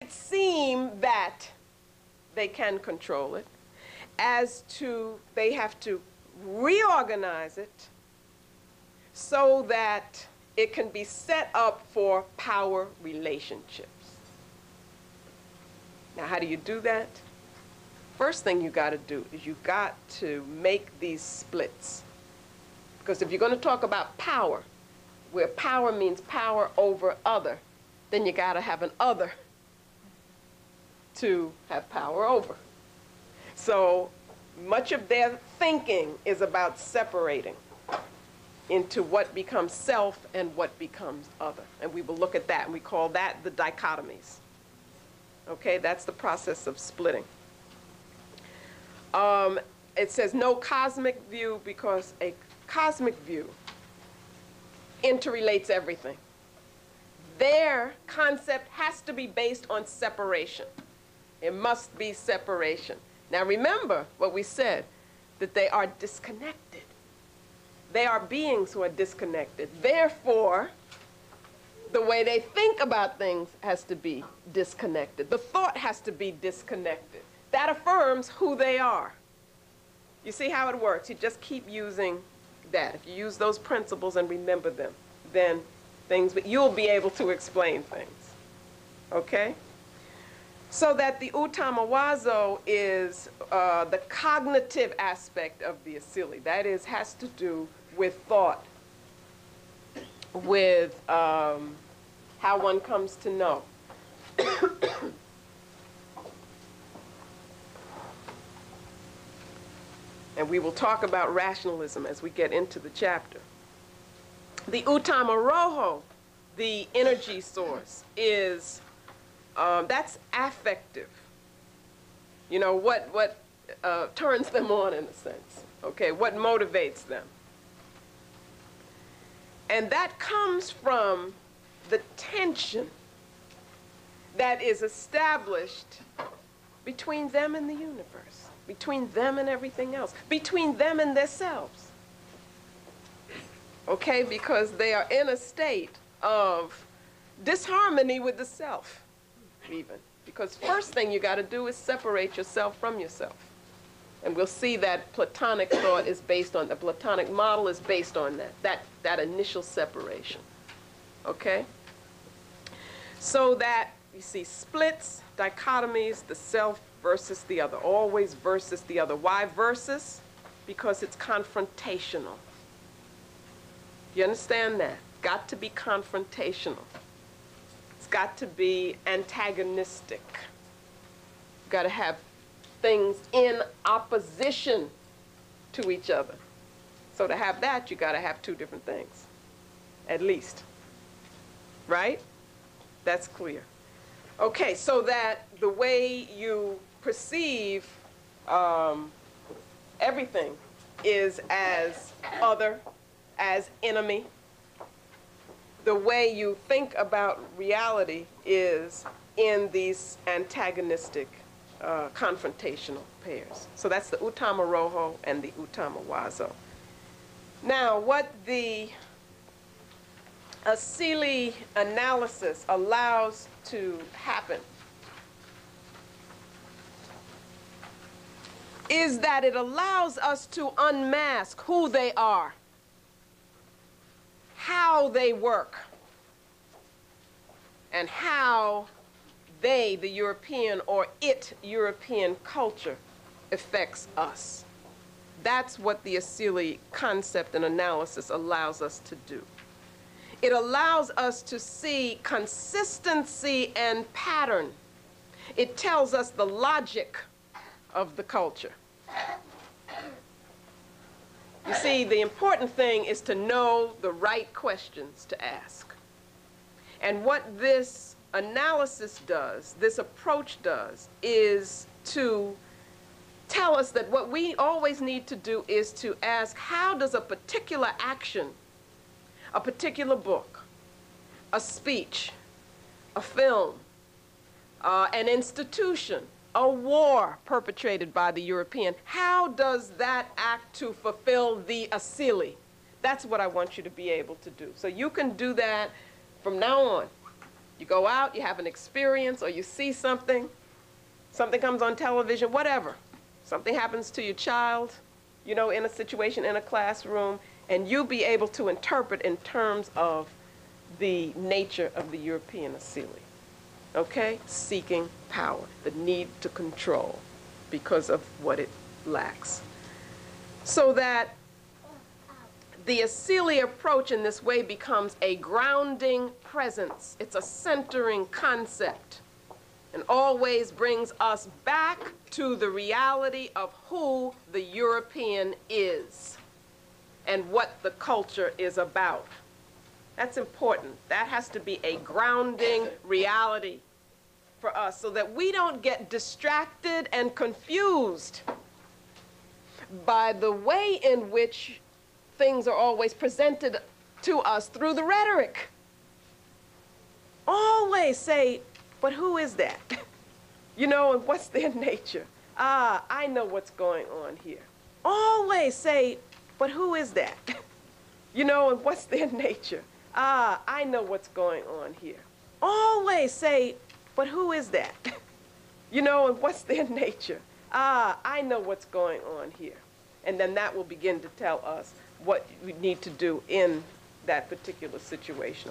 it seem that they can control it, as to they have to reorganize it so that it can be set up for power relationships. Now, how do you do that? First thing you got to do is you got to make these splits. Because if you're going to talk about power, where power means power over other, then you got to have an other to have power over. So much of their thinking is about separating into what becomes self and what becomes other. And we will look at that, and we call that the dichotomies. Okay, that's the process of splitting. It says no cosmic view, because a cosmic view interrelates everything. Their concept has to be based on separation. It must be separation. Now remember what we said, that they are disconnected. They are beings who are disconnected. Therefore, the way they think about things has to be disconnected. The thought has to be disconnected. That affirms who they are. You see how it works? You just keep using that. If you use those principles and remember them, then you'll be able to explain things. Okay? So that the utamawazo is the cognitive aspect of the asili. That is, has to do with thought, with how one comes to know. And we will talk about rationalism as we get into the chapter. The utamaroho, the energy source, is that's affective. You know, what turns them on, in a sense. Okay, what motivates them. And that comes from the tension that is established between them and the universe, between them and everything else, between them and themselves. Okay, because they are in a state of disharmony with the self, even. Because first thing you got to do is separate yourself from yourself. And we'll see that Platonic thought is based on, the Platonic model is based on that initial separation. Okay? So that you see splits, dichotomies, the self versus the other, always versus the other. Why versus? Because it's confrontational. You understand that? Got to be confrontational. It's got to be antagonistic. Got to have things in opposition to each other. So to have that, you got to have two different things, at least. Right? That's clear. Okay, so that the way you perceive everything is as other, as enemy. The way you think about reality is in these antagonistic, confrontational pairs. So that's the utamaroho and the utamawazo. Now, what the asili analysis allows to happen is that it allows us to unmask who they are, how they work, and how they, the European, or it, European culture, affects us. That's what the asili concept and analysis allows us to do. It allows us to see consistency and pattern. It tells us the logic of the culture. You see, the important thing is to know the right questions to ask. And what this analysis does, this approach does, is to tell us that what we always need to do is to ask, how does a particular action, a particular book, a speech, a film, an institution, a war perpetrated by the European, how does that act to fulfill the asili? That's what I want you to be able to do. So you can do that from now on. You go out, you have an experience, or you see something, something comes on television, whatever. Something happens to your child, you know, in a situation, in a classroom, and you be able to interpret in terms of the nature of the European asili. Okay? Seeking power, the need to control because of what it lacks. So that the asili approach in this way becomes a grounding presence. It's a centering concept and always brings us back to the reality of who the European is and what the culture is about. That's important. That has to be a grounding reality for us so that we don't get distracted and confused by the way in which things are always presented to us through the rhetoric. Always say, but who is that? You know, and what's their nature? Ah, I know what's going on here. Always say, but who is that? You know, and what's their nature? Ah, I know what's going on here. Always say, but who is that? You know, and what's their nature? Ah, I know what's going on here. And then that will begin to tell us what we need to do in that particular situation.